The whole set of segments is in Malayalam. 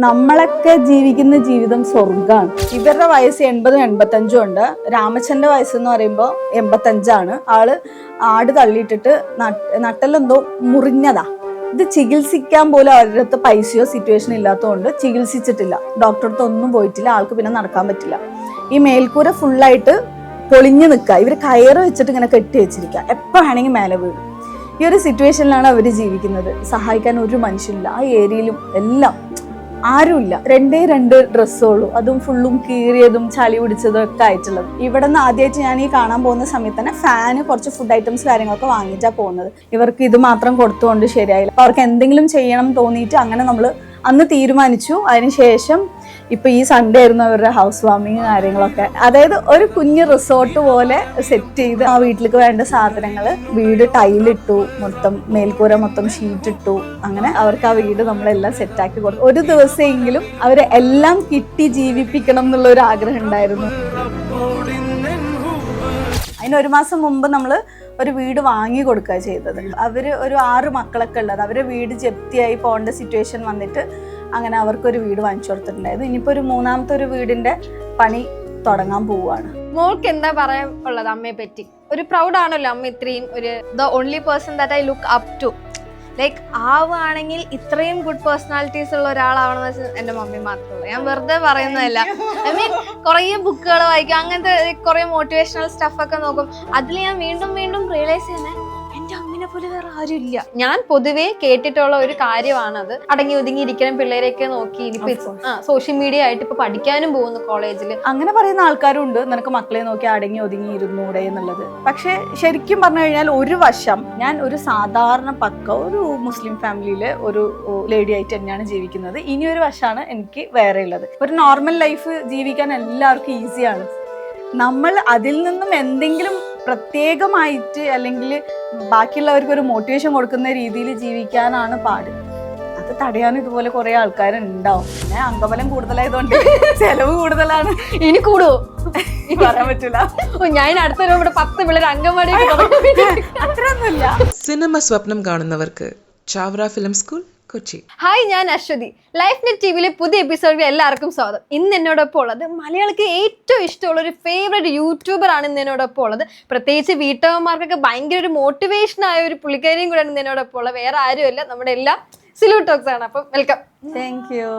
നമ്മളൊക്കെ ജീവിക്കുന്ന ജീവിതം സ്വർഗാണ്. ഇവരുടെ വയസ്സ് 80-85 ഉണ്ട്. രാമച്ചന്റെ വയസ്സെന്ന് പറയുമ്പോൾ 85. ആള് ആട് തള്ളിയിട്ടിട്ട് നട്ടലെന്തോ മുറിഞ്ഞതാ. ഇത് ചികിത്സിക്കാൻ പോലും അവരുടെ അടുത്ത് പൈസയോ സിറ്റുവേഷൻ ഇല്ലാത്തതുകൊണ്ട് ചികിത്സിച്ചിട്ടില്ല. ഡോക്ടറെ അടുത്ത് ഒന്നും പോയിട്ടില്ല. ആൾക്ക് പിന്നെ നടക്കാൻ പറ്റില്ല. ഈ മേൽക്കൂര ഫുള്ളായിട്ട് പൊളിഞ്ഞു നിൽക്കുക. ഇവർ കയറ് വെച്ചിട്ട് ഇങ്ങനെ കെട്ടി വെച്ചിരിക്കുക. എപ്പോൾ വേണമെങ്കിൽ മേലെ വീഴും. ഈ ഒരു സിറ്റുവേഷനിലാണ് അവർ ജീവിക്കുന്നത്. സഹായിക്കാൻ ഒരു മനുഷ്യനില്ല. ആ ഏരിയയിലും എല്ലാം ആരുമില്ല. 2 ഡ്രസ്സുള്ളൂ. അതും ഫുള്ളും കീറിയതും ചളി പിടിച്ചതും ഒക്കെ ആയിട്ടുള്ളത്. ഇവിടെ നിന്ന് ആദ്യമായിട്ട് ഞാൻ ഈ കാണാൻ പോകുന്ന സമയത്ത് തന്നെ ഫാന്, കുറച്ച് ഫുഡ് ഐറ്റംസ് കാര്യങ്ങളൊക്കെ വാങ്ങിയിട്ടാണ് പോകുന്നത്. ഇവർക്ക് ഇത് മാത്രം കൊടുത്തുകൊണ്ട് ശരിയായില്ല. അപ്പോൾ അവർക്ക് എന്തെങ്കിലും ചെയ്യണം തോന്നിയിട്ട് അങ്ങനെ നമ്മൾ അന്ന് തീരുമാനിച്ചു. അതിനുശേഷം ഇപ്പൊ ഈ സൺഡേ ആയിരുന്നു അവരുടെ ഹൗസ് വാമിങ് കാര്യങ്ങളൊക്കെ. അതായത് ഒരു കുഞ്ഞ് റിസോർട്ട് പോലെ സെറ്റ് ചെയ്ത് ആ വീട്ടിലേക്ക് വേണ്ട സാധനങ്ങൾ, വീട് ടൈലിട്ടു, മൊത്തം മേൽക്കൂര മൊത്തം ഷീറ്റ് ഇട്ടു. അങ്ങനെ അവർക്ക് ആ വീട് നമ്മളെല്ലാം സെറ്റാക്കി കൊടുത്തു. ഒരു ദിവസമെങ്കിലും അവരെ എല്ലാം കിട്ടി ജീവിപ്പിക്കണം എന്നുള്ള ഒരു ആഗ്രഹം ഉണ്ടായിരുന്നു. അതിന് 1 മാസം മുമ്പ് നമ്മൾ ഒരു വീട് വാങ്ങി കൊടുക്കുക ചെയ്തത്. അവര് ഒരു 6 മക്കളൊക്കെ ഉള്ളത്. അവരെ വീട് ജപ്തിയായി പോകേണ്ട സിറ്റുവേഷൻ വന്നിട്ട് അങ്ങനെ അവർക്കൊരു വീട് വാങ്ങിച്ചു കൊടുത്തിട്ടുണ്ടായിരുന്നു. ഇനിയിപ്പോ ഒരു 3ാമത്തെ ഒരു വീടിന്റെ പണി തുടങ്ങാൻ പോവുകയാണ്. മോൾക്ക് എന്താ പറയാൻ ഉള്ളത് അമ്മയെ പറ്റി? ഒരു പ്രൗഡ് ആണല്ലോ അമ്മ ഇത്രയും ഒരു the only person that I look up to. Like ആവുകയാണെങ്കിൽ ഇത്രയും ഗുഡ് പേഴ്സണാലിറ്റീസ് ഉള്ള ഒരാളാണെന്ന് വെച്ചാൽ എൻ്റെ മമ്മി മാത്രമേ ഉള്ളൂ. ഞാൻ വെറുതെ പറയുന്നതല്ല. ഐ മീൻ കുറേ ബുക്കുകൾ വായിക്കും, അങ്ങനത്തെ കുറേ മോട്ടിവേഷണൽ സ്റ്റഫൊക്കെ നോക്കും. അതിൽ ഞാൻ വീണ്ടും വീണ്ടും റിയലൈസ് ചെയ്യുന്നത് എൻ്റെ അമ്മനെ പോലെ വേറെ ആരും ഇല്ല. ഞാൻ പൊതുവേ കേട്ടിട്ടുള്ള ഒരു കാര്യമാണത്. അടങ്ങി ഒതുങ്ങി ഇരിക്കണം, പിള്ളേരെയൊക്കെ നോക്കി. ഇനിയിപ്പോ സോഷ്യൽ മീഡിയ ആയിട്ട് ഇപ്പൊ പഠിക്കാനും പോകുന്നു കോളേജിൽ. അങ്ങനെ പറയുന്ന ആൾക്കാരും ഉണ്ട്, നിനക്ക് മക്കളെ നോക്കി അടങ്ങി ഒതുങ്ങി ഇരുന്നൂടെ എന്നുള്ളത്. പക്ഷെ ശരിക്കും പറഞ്ഞു കഴിഞ്ഞാൽ ഒരു വശം ഞാൻ ഒരു സാധാരണ പക്ക ഒരു മുസ്ലിം ഫാമിലിയിലെ ഒരു ലേഡി ആയിട്ട് തന്നെയാണ് ജീവിക്കുന്നത്. ഇനി ഒരു വശമാണ് എനിക്ക് വേറെ ഉള്ളത്. ഒരു നോർമൽ ലൈഫ് ജീവിക്കാൻ എല്ലാവർക്കും ഈസിയാണ്. നമ്മൾ അതിൽ നിന്നും എന്തെങ്കിലും പ്രത്യേകമായിട്ട് അല്ലെങ്കിൽ ബാക്കിയുള്ളവർക്ക് ഒരു മോട്ടിവേഷൻ കൊടുക്കുന്ന രീതിയിൽ ജീവിക്കാനാണ് പാട്. അത് തടയാൻ ഇതുപോലെ കുറെ ആൾക്കാരുണ്ടാവും. പിന്നെ അംഗബലം കൂടുതലായതുകൊണ്ട് ചെലവ് കൂടുതലാണ്. ഇനി കൂടുവോ പറയാൻ പറ്റില്ല. ഞാൻ അടുത്ത ഇവിടെ 10 പിള്ളേർ അംഗൻവാടി അത്രയൊന്നുമില്ല. സിനിമ സ്വപ്നം കാണുന്നവർക്ക് Chavara film school, Kochi. Hi, ഞാൻ അശ്വതി. ലൈഫ് നെറ്റ് ടിവിയിലെ പുതിയ എപ്പിസോഡിൽ എല്ലാവർക്കും സ്വാഗതം. ഇന്ന് എന്നോടൊപ്പം ഉള്ളത് മലയാളിക്ക് ഏറ്റവും ഇഷ്ടമുള്ള ഒരു ഫേവറേറ്റ് യൂട്യൂബർ ആണ് ഇന്ന് എന്നോടൊപ്പം ഉള്ളത്. പ്രത്യേകിച്ച് വീട്ടമ്മമാർക്കൊക്കെ ഭയങ്കര ഒരു മോട്ടിവേഷൻ ആയ ഒരു പുള്ളിക്കാരിയും കൂടെ ഇന്ന് എന്നോടൊപ്പം ഉള്ളത്. വേറെ ആരുമല്ല, നമ്മുടെ എല്ലാം സിലു ടോക്സ് ആണ്. അപ്പം വെൽക്കം. Thank you.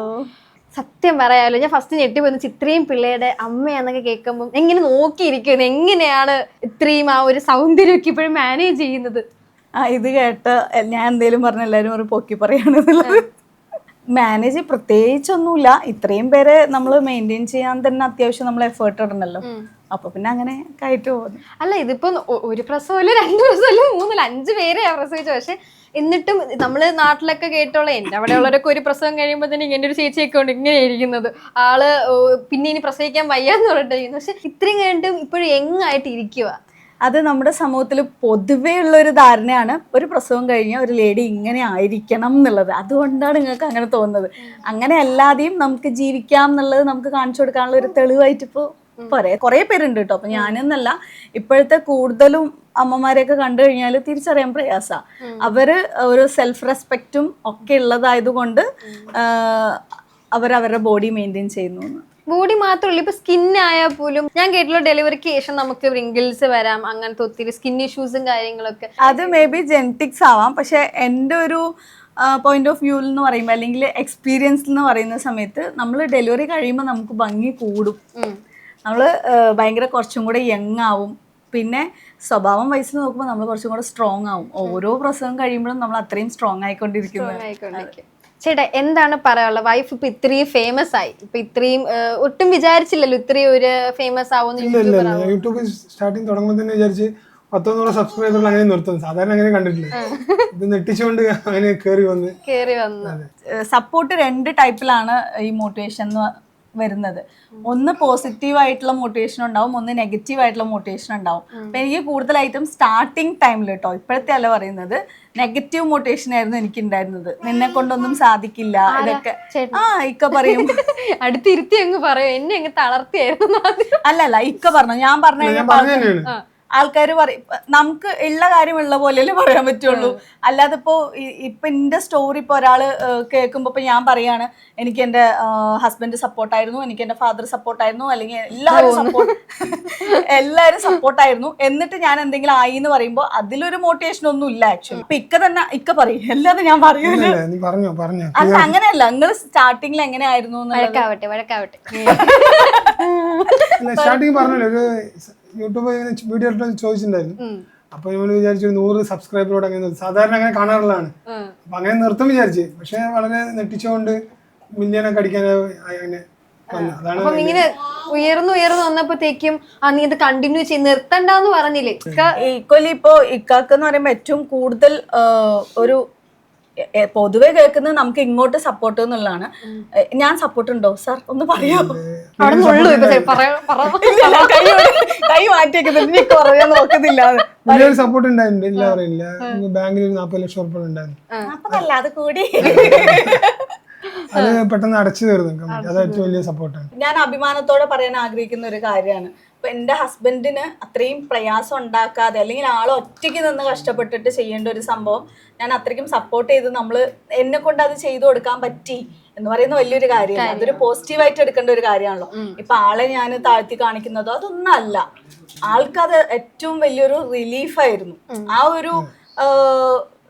സത്യം പറയാമല്ലോ, ഞാൻ ഫസ്റ്റ് ഞെട്ടി പോയി. ഇത്രയും പിള്ളേരുടെ അമ്മയാന്നൊക്കെ കേൾക്കുമ്പോൾ എങ്ങനെ നോക്കിയിരിക്കുന്നത്, എങ്ങനെയാണ് ഇത്രയും ആ ഒരു സൗന്ദര്യമൊക്കെ ഇപ്പോഴും മാനേജ് ചെയ്യുന്നത്? ഇത് കേട്ട് ഞാൻ എന്തേലും പറഞ്ഞ എല്ലാവരും ഒരു പൊക്കി പറയാണെന്നുള്ളത്. മാനേജ് പ്രത്യേകിച്ചൊന്നുമില്ല. ഇത്രയും പേരെ നമ്മൾ മെയിൻറ്റെയിൻ ചെയ്യാൻ തന്നെ അത്യാവശ്യം നമ്മൾ എഫേർട്ട് ഇടണല്ലോ. അപ്പൊ പിന്നെ അങ്ങനെ കയറ്റു പോകുന്നു. അല്ല, ഇതിപ്പോ ഒരു പ്രസവമല്ല, 2 പ്രസവമല്ല, 3, 5 പേരെ പ്രസവിച്ചു. പക്ഷെ എന്നിട്ടും നമ്മള് നാട്ടിലൊക്കെ കേട്ടോളെ, എൻ്റെ അവിടെ ഉള്ളവരൊക്കെ ഒരു പ്രസവം കഴിയുമ്പോൾ തന്നെ ഇങ്ങനെ ഒരു ചേച്ചിയൊക്കെ ഉണ്ട് ഇങ്ങനെ ഇരിക്കുന്നത്. ആള് പിന്നെ ഇനി പ്രസവിക്കാൻ വയ്യാന്ന് പറഞ്ഞിട്ടിരിക്കുന്നു. പക്ഷെ ഇത്രയും കഴിഞ്ഞിട്ടും ഇപ്പോഴും യങ്ങായിട്ട് ഇരിക്കുക. അത് നമ്മുടെ സമൂഹത്തിൽ പൊതുവേ ഉള്ള ഒരു ധാരണയാണ്, ഒരു പ്രസവം കഴിഞ്ഞാൽ ഒരു ലേഡി ഇങ്ങനെ ആയിരിക്കണം എന്നുള്ളത്. അതുകൊണ്ടാണ് നിങ്ങൾക്ക് അങ്ങനെ തോന്നുന്നത്. അങ്ങനെ അല്ലാതെയും നമുക്ക് ജീവിക്കാം എന്നുള്ളത് നമുക്ക് കാണിച്ചു കൊടുക്കാനുള്ള ഒരു തെളിവായിട്ട് ഇപ്പോൾ കുറേ പേരുണ്ട് കേട്ടോ. അപ്പൊ ഞാനെന്നല്ല, ഇപ്പോഴത്തെ കൂടുതലും അമ്മമാരെയൊക്കെ കണ്ടു കഴിഞ്ഞാൽ തിരിച്ചറിയാൻ പ്രയാസമാണ്. അവര് ഒരു സെൽഫ് റെസ്പെക്റ്റും ഒക്കെ ഉള്ളതായതുകൊണ്ട് അവരവരുടെ ബോഡി മെയിൻറ്റെയിൻ ചെയ്യുന്നു. ബോഡി മാത്രമല്ല, ഇപ്പൊ സ്കിൻ ആയാൽ പോലും ഞാൻ കേട്ടില്ല ഡെലിവറിക്ക് ശേഷം നമുക്ക് റിങ്കിൾസ് വരാം, അങ്ങനത്തെ ഒത്തിരി സ്കിൻ ഇഷ്യൂസും കാര്യങ്ങളൊക്കെ. അത് മേ ബി ജെനറ്റിക്സ് ആവാം. പക്ഷെ എൻ്റെ ഒരു പോയിന്റ് ഓഫ് വ്യൂവിൽ എന്ന് പറയുമ്പോൾ അല്ലെങ്കിൽ എക്സ്പീരിയൻസിൽ എന്ന് പറയുന്ന സമയത്ത് നമ്മൾ ഡെലിവറി കഴിയുമ്പോൾ നമുക്ക് ഭംഗി കൂടും. നമ്മൾ ഭയങ്കര കുറച്ചും കൂടെ യങ് ആവും. പിന്നെ സ്വഭാവം വയസ്സിൽ നോക്കുമ്പോൾ നമ്മൾ കുറച്ചും കൂടെ സ്ട്രോങ് ആവും. ഓരോ പ്രസവം കഴിയുമ്പോഴും നമ്മൾ അത്രയും സ്ട്രോങ് ആയിക്കൊണ്ടിരിക്കുന്നു. ചേട്ടാ, എന്താണ് പറയാനുള്ളത്? വൈഫ് ഇപ്പൊ ഇത്രയും ഫേമസ് ആയി, ഇപ്പൊ ഇത്രയും ഒട്ടും വിചാരിച്ചില്ലല്ലോ ഇത്രയും ഒരു ഫേമസ് ആവുന്ന യൂട്യൂബ് സ്റ്റാർട്ടിങ് തുടങ്ങുമ്പോൾ തന്നെ വിചാരിച്ച് 100 സബ്സ്ക്രൈബർ അങ്ങനെ നിർത്തുന്നു. സാധാരണ അങ്ങനെ കണ്ടിട്ടില്ല. ഇത് നെട്ടിച്ചുകൊണ്ട് അങ്ങനെ കേറി വന്ന് സപ്പോർട്ട് 2 ടൈപ്പിലാണ് ഈ മോട്ടിവേഷൻ വരുന്നത്. ഒന്ന് പോസിറ്റീവ് ആയിട്ടുള്ള മോട്ടിവേഷൻ ഉണ്ടാവും, ഒന്ന് നെഗറ്റീവ് ആയിട്ടുള്ള മോട്ടിവേഷൻ ഉണ്ടാവും. അപ്പൊ എനിക്ക് കൂടുതലായിട്ടും സ്റ്റാർട്ടിങ് ടൈമിൽ കേട്ടോ, ഇപ്പോഴത്തെ അല്ല പറയുന്നത്, നെഗറ്റീവ് മോട്ടിവേഷൻ ആയിരുന്നു എനിക്ക് ഉണ്ടായിരുന്നത്. നിന്നെ കൊണ്ടൊന്നും സാധിക്കില്ല ഇതൊക്കെ ഇക്ക പറയും. അടുത്തിരുത്തി അങ്ങ് പറയും, എന്നെ അങ്ങ് തളർത്തിയായിരുന്നു. അല്ലല്ല, ഇക്ക പറഞ്ഞു, ഞാൻ പറഞ്ഞു ആൾക്കാർ പറയും, നമുക്ക് ഉള്ള കാര്യം ഉള്ള പോലെയല്ലേ പറയാൻ പറ്റുള്ളൂ. അല്ലാതെ ഇപ്പൊ എന്റെ സ്റ്റോറി ഇപ്പൊ ഒരാള് കേൾക്കുമ്പോ ഇപ്പൊ ഞാൻ പറയാണ് എനിക്ക് എന്റെ ഹസ്ബൻഡ് സപ്പോർട്ടായിരുന്നു, എനിക്ക് എന്റെ ഫാദർ സപ്പോർട്ടായിരുന്നു, അല്ലെങ്കിൽ എല്ലാവരും സപ്പോർട്ടായിരുന്നു, എന്നിട്ട് ഞാൻ എന്തെങ്കിലും ആയി എന്ന് പറയുമ്പോ അതിലൊരു മോട്ടിവേഷൻ ഒന്നും ഇല്ല ആക്ച്വലി. ഇപ്പൊ ഇക്ക പറയും, അല്ലാതെ ഞാൻ പറയൂല. അല്ല അങ്ങനെയല്ല, നിങ്ങൾ സ്റ്റാർട്ടിങ്ങിൽ എങ്ങനെയായിരുന്നു? സ്റ്റാർട്ടിങ് പറഞ്ഞല്ലോ, ഒരു യൂട്യൂബ് വീഡിയോ ചോദിച്ചിട്ടുണ്ടായിരുന്നു. അപ്പൊ നമ്മൾ വിചാരിച്ചു 100 സബ്സ്ക്രൈബറോട് അങ്ങനെ സാധാരണ അങ്ങനെ കാണാറുള്ളതാണ്. അപ്പൊ അങ്ങനെ നിർത്തും വിചാരിച്ചു. പക്ഷെ വളരെ നെട്ടിച്ചുകൊണ്ട് മില്യനൊക്കെ അടിക്കാൻ അങ്ങനെ അപ്പം ഇങ്ങനെ ഉയർന്നു വന്നപ്പോഴത്തേക്കും നീ ഇത് കണ്ടിന്യൂ ചെയ്ത് നിർത്തണ്ടെന്ന് പറഞ്ഞില്ലേ? ഈക്വലി ഇപ്പൊ ഇക്കാക്ക് എന്ന് പറയുമ്പോ ഏറ്റവും കൂടുതൽ ഒരു പൊതുവെ കേൾക്കുന്നത് നമുക്ക് ഇങ്ങോട്ട് സപ്പോർട്ട് എന്നുള്ളതാണ്. ഞാൻ സപ്പോർട്ട് ഉണ്ടോ സാർ ഒന്ന് പറയോ? കൈ മാറ്റിയേക്കുന്നുണ്ട്, പറയാൻ നോക്കുന്നില്ല. സപ്പോർട്ട് ഉണ്ടായിട്ടുണ്ട്, ബാങ്കിൽ 40 ലക്ഷം ഉറപ്പ് ഉണ്ടായിരുന്നു. അപ്പതല്ല അത് കൂടി അത് പെട്ടെന്ന് അടച്ചു തീർന്നു. അത് ഏറ്റവും വലിയ സപ്പോർട്ടാണ്. ഞാൻ അഭിമാനത്തോടെ പറയാൻ ആഗ്രഹിക്കുന്ന ഒരു കാര്യമാണ്. ഇപ്പൊ എന്റെ ഹസ്ബൻഡിന് അത്രയും പ്രയാസം ഉണ്ടാക്കാതെ, അല്ലെങ്കിൽ ആൾ ഒറ്റയ്ക്ക് നിന്ന് കഷ്ടപ്പെട്ടിട്ട് ചെയ്യേണ്ട ഒരു സംഭവം ഞാൻ അത്രയ്ക്കും സപ്പോർട്ട് ചെയ്ത് എന്നെ കൊണ്ട് അത് ചെയ്തു കൊടുക്കാൻ പറ്റി എന്ന് പറയുന്ന വലിയൊരു കാര്യമാണ്. അതൊരു പോസിറ്റീവായിട്ട് എടുക്കേണ്ട ഒരു കാര്യമാണല്ലോ. ഇപ്പൊ ആളെ ഞാൻ താഴ്ത്തി കാണിക്കുന്നതോ അതൊന്നും അല്ല. ആൾക്കത് ഏറ്റവും വലിയൊരു റിലീഫായിരുന്നു. ആ ഒരു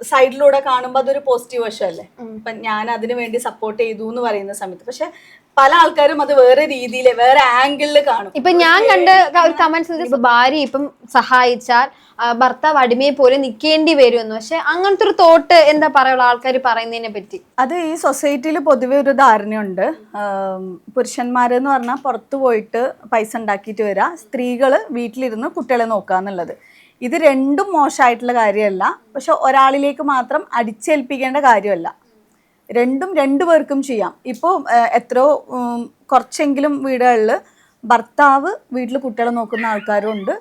സൈഡിലൂടെ കാണുമ്പോൾ അതൊരു പോസിറ്റീവ് വശമല്ലേ. ഇപ്പൊ ഞാൻ അതിനു വേണ്ടി സപ്പോർട്ട് ചെയ്തു എന്ന് പറയുന്ന സമയത്ത്, പക്ഷെ പല ആൾക്കാരും അത് വേറെ രീതിയിൽ വേറെ ആംഗിളിൽ കാണും. ഇപ്പൊ ഞാൻ കണ്ട ഒരു കമന്റ്സ്, ഭാര്യ ഇപ്പം സഹായിച്ചാൽ ഭർത്താവ് അടിമയെ പോലെ നിൽക്കേണ്ടി വരുമെന്ന്. പക്ഷെ അങ്ങനത്തെ ഒരു തോട്ട് എന്താ പറയുള്ളൂ ആൾക്കാർ പറയുന്നതിനെ പറ്റി? അത് ഈ സൊസൈറ്റിയിൽ പൊതുവെ ഒരു ധാരണയുണ്ട്. പുരുഷന്മാരെന്ന് പറഞ്ഞാൽ പുറത്തു പോയിട്ട് പൈസ ഉണ്ടാക്കിയിട്ട് വരിക, സ്ത്രീകള് വീട്ടിലിരുന്ന് കുട്ടികളെ നോക്കുക എന്നുള്ളത്. ഇത് രണ്ടും മോശമായിട്ടുള്ള കാര്യമല്ല, പക്ഷെ ഒരാളിലേക്ക് മാത്രം അടിച്ചേൽപ്പിക്കേണ്ട കാര്യമല്ല. രണ്ടും രണ്ടുപേർക്കും ചെയ്യാം. ഇപ്പോൾ എത്രയോ കുറച്ചെങ്കിലും വീടുകളിൽ ഭർത്താവ് വീട്ടിൽ കുട്ടികളെ നോക്കുന്ന ആൾക്കാരും ഉണ്ട്,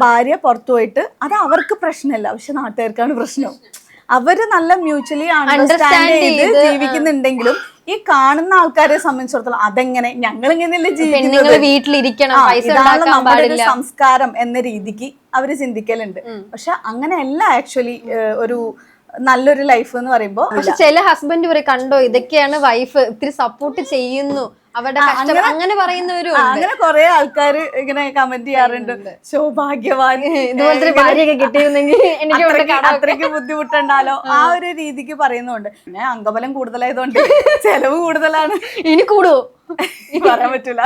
ഭാര്യ പുറത്തു പോയിട്ട്. അത് അവർക്ക് പ്രശ്നമല്ല, പക്ഷെ നാട്ടുകാർക്കാണ് പ്രശ്നം. അവര് നല്ല മ്യൂച്വലി അണ്ടർസ്റ്റാൻഡ് ചെയ്ത് ജീവിക്കുന്നുണ്ടെങ്കിലും ഈ കാണുന്ന ആൾക്കാരെ സംബന്ധിച്ചിടത്തോളം അതെങ്ങനെ ഞങ്ങളിങ്ങനെയല്ലേ വീട്ടിലിരിക്കണം, നമ്മുടെ ഒരു സംസ്കാരം എന്ന രീതിക്ക് അവര് ചിന്തിക്കലുണ്ട്. പക്ഷെ അങ്ങനെയല്ല ആക്ച്വലി ഒരു നല്ലൊരു ലൈഫ് എന്ന് പറയുമ്പോ. പക്ഷെ ചില ഹസ്ബൻഡ് പറയും, കണ്ടോ ഇതൊക്കെയാണ് വൈഫ്, ഇത്തിരി സപ്പോർട്ട് ചെയ്യുന്നു അവരുടെ കഷ്ടം, അങ്ങനെ പറയുന്നവരും. അങ്ങനെ കുറെ ആൾക്കാർ ഇങ്ങനെ കമന്റ് ചെയ്യാറുണ്ട്, സൗഭാഗ്യവാൻ ഇതുപോലത്തെ ഭാര്യയൊക്കെ കിട്ടിയിരുന്നെങ്കിൽ എനിക്ക് അത്രയ്ക്ക് ബുദ്ധിമുട്ടുണ്ടാലോ ആ ഒരു രീതിക്ക് പറയുന്നുണ്ട്. പിന്നെ അംഗബലം കൂടുതലായതുകൊണ്ട് ചെലവ് കൂടുതലാണ്. ഇനി കൂടുവോ പറയാൻ പറ്റൂല.